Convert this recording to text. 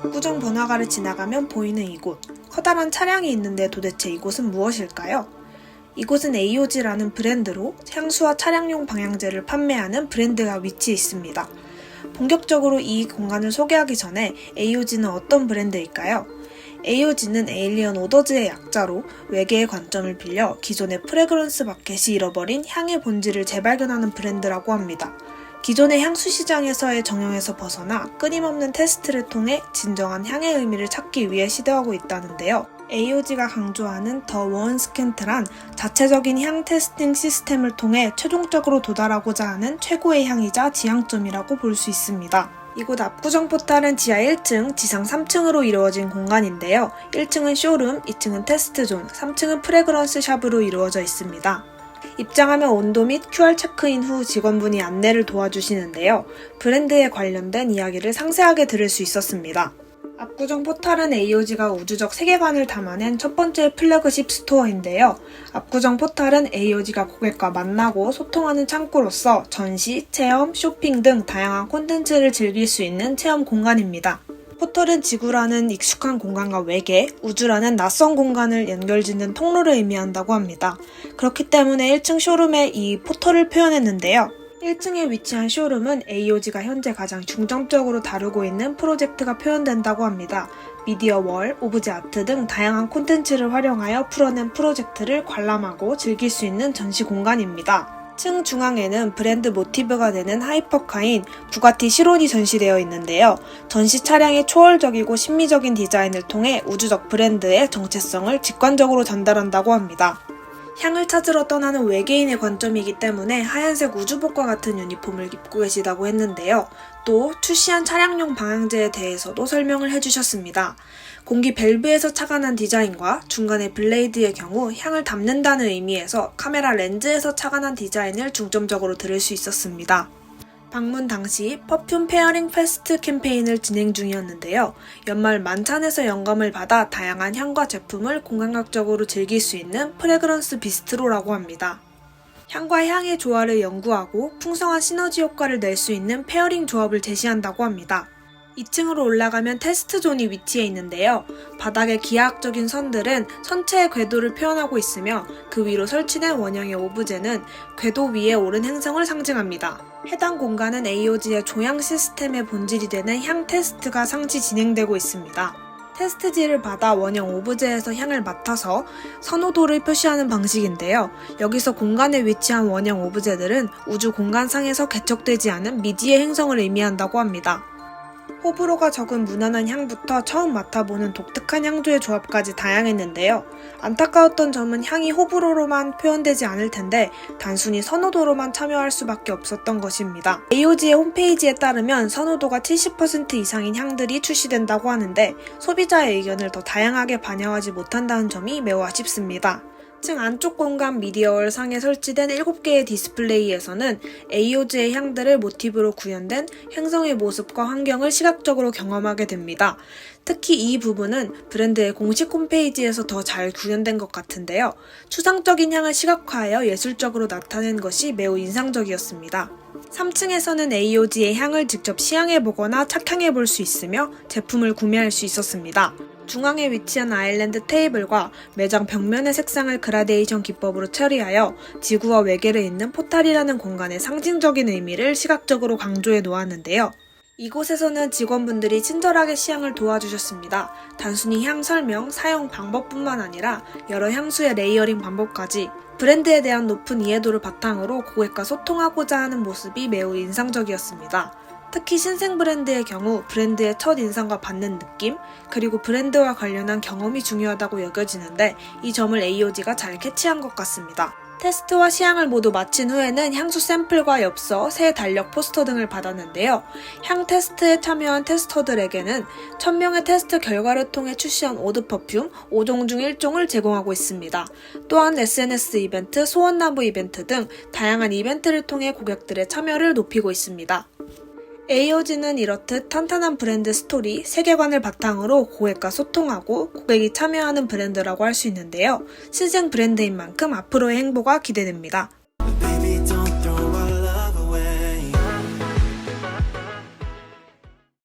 압구정 번화가를 지나가면 보이는 이곳, 커다란 차량이 있는데 도대체 이곳은 무엇일까요? 이곳은 AOG라는 브랜드로 향수와 차량용 방향제를 판매하는 브랜드가 위치해 있습니다. 본격적으로 이 공간을 소개하기 전에 AOG는 어떤 브랜드일까요? AOG는 에일리언 오더즈의 약자로 외계의 관점을 빌려 기존의 프레그런스 마켓이 잃어버린 향의 본질을 재발견하는 브랜드라고 합니다. 기존의 향수 시장에서의 정형에서 벗어나 끊임없는 테스트를 통해 진정한 향의 의미를 찾기 위해 시도하고 있다는데요. AOG가 강조하는 더 원스캔트란 자체적인 향 테스팅 시스템을 통해 최종적으로 도달하고자 하는 최고의 향이자 지향점이라고 볼 수 있습니다. 이곳 압구정 포탈은 지하 1층, 지상 3층으로 이루어진 공간인데요. 1층은 쇼룸, 2층은 테스트존, 3층은 프레그런스 샵으로 이루어져 있습니다. 입장하면 온도 및 QR 체크인 후 직원분이 안내를 도와주시는데요. 브랜드에 관련된 이야기를 상세하게 들을 수 있었습니다. 압구정 포탈은 AOG가 우주적 세계관을 담아낸 첫 번째 플래그십 스토어인데요. 압구정 포탈은 AOG가 고객과 만나고 소통하는 창구로서 전시, 체험, 쇼핑 등 다양한 콘텐츠를 즐길 수 있는 체험 공간입니다. 포털은 지구라는 익숙한 공간과 외계, 우주라는 낯선 공간을 연결짓는 통로를 의미한다고 합니다. 그렇기 때문에 1층 쇼룸에 이 포털을 표현했는데요. 1층에 위치한 쇼룸은 AOG가 현재 가장 중점적으로 다루고 있는 프로젝트가 표현된다고 합니다. 미디어 월, 오브제 아트 등 다양한 콘텐츠를 활용하여 풀어낸 프로젝트를 관람하고 즐길 수 있는 전시 공간입니다. 층 중앙에는 브랜드 모티브가 되는 하이퍼카인 부가티 시론이 전시되어 있는데요. 전시 차량의 초월적이고 심미적인 디자인을 통해 우주적 브랜드의 정체성을 직관적으로 전달한다고 합니다. 향을 찾으러 떠나는 외계인의 관점이기 때문에 하얀색 우주복과 같은 유니폼을 입고 계시다고 했는데요. 또 출시한 차량용 방향제에 대해서도 설명을 해주셨습니다. 공기 밸브에서 착안한 디자인과 중간의 블레이드의 경우 향을 담는다는 의미에서 카메라 렌즈에서 착안한 디자인을 중점적으로 들을 수 있었습니다. 방문 당시 퍼퓸 페어링 페스트 캠페인을 진행 중이었는데요. 연말 만찬에서 영감을 받아 다양한 향과 제품을 공감각적으로 즐길 수 있는 프레그런스 비스트로라고 합니다. 향과 향의 조화를 연구하고 풍성한 시너지 효과를 낼 수 있는 페어링 조합을 제시한다고 합니다. 2층으로 올라가면 테스트존이 위치해 있는데요. 바닥의 기하학적인 선들은 선체의 궤도를 표현하고 있으며 그 위로 설치된 원형의 오브제는 궤도 위에 오른 행성을 상징합니다. 해당 공간은 AOG의 조향 시스템의 본질이 되는 향 테스트가 상시 진행되고 있습니다. 테스트지를 받아 원형 오브제에서 향을 맡아서 선호도를 표시하는 방식인데요. 여기서 공간에 위치한 원형 오브제들은 우주 공간상에서 개척되지 않은 미지의 행성을 의미한다고 합니다. 호불호가 적은 무난한 향부터 처음 맡아보는 독특한 향조의 조합까지 다양했는데요. 안타까웠던 점은 향이 호불호로만 표현되지 않을 텐데 단순히 선호도로만 참여할 수밖에 없었던 것입니다. AOG의 홈페이지에 따르면 선호도가 70% 이상인 향들이 출시된다고 하는데 소비자의 의견을 더 다양하게 반영하지 못한다는 점이 매우 아쉽습니다. 층 안쪽 공간 미디어월 상에 설치된 7개의 디스플레이에서는 AOG의 향들을 모티브로 구현된 행성의 모습과 환경을 시각적으로 경험하게 됩니다. 특히 이 부분은 브랜드의 공식 홈페이지에서 더 잘 구현된 것 같은데요. 추상적인 향을 시각화하여 예술적으로 나타낸 것이 매우 인상적이었습니다. 3층에서는 AOG의 향을 직접 시향해보거나 착향해볼 수 있으며 제품을 구매할 수 있었습니다. 중앙에 위치한 아일랜드 테이블과 매장 벽면의 색상을 그라데이션 기법으로 처리하여 지구와 외계를 잇는 포탈이라는 공간의 상징적인 의미를 시각적으로 강조해 놓았는데요. 이곳에서는 직원분들이 친절하게 시향을 도와주셨습니다. 단순히 향 설명, 사용 방법뿐만 아니라 여러 향수의 레이어링 방법까지 브랜드에 대한 높은 이해도를 바탕으로 고객과 소통하고자 하는 모습이 매우 인상적이었습니다. 특히 신생 브랜드의 경우 브랜드의 첫 인상과 받는 느낌, 그리고 브랜드와 관련한 경험이 중요하다고 여겨지는데 이 점을 AOG가 잘 캐치한 것 같습니다. 테스트와 시향을 모두 마친 후에는 향수 샘플과 엽서, 새 달력 포스터 등을 받았는데요. 향 테스트에 참여한 테스터들에게는 1000명의 테스트 결과를 통해 출시한 오드 퍼퓸 5종 중 1종을 제공하고 있습니다. 또한 SNS 이벤트, 소원나무 이벤트 등 다양한 이벤트를 통해 고객들의 참여를 높이고 있습니다. AOG는 이렇듯 탄탄한 브랜드 스토리, 세계관을 바탕으로 고객과 소통하고 고객이 참여하는 브랜드라고 할 수 있는데요. 신생 브랜드인 만큼 앞으로의 행보가 기대됩니다.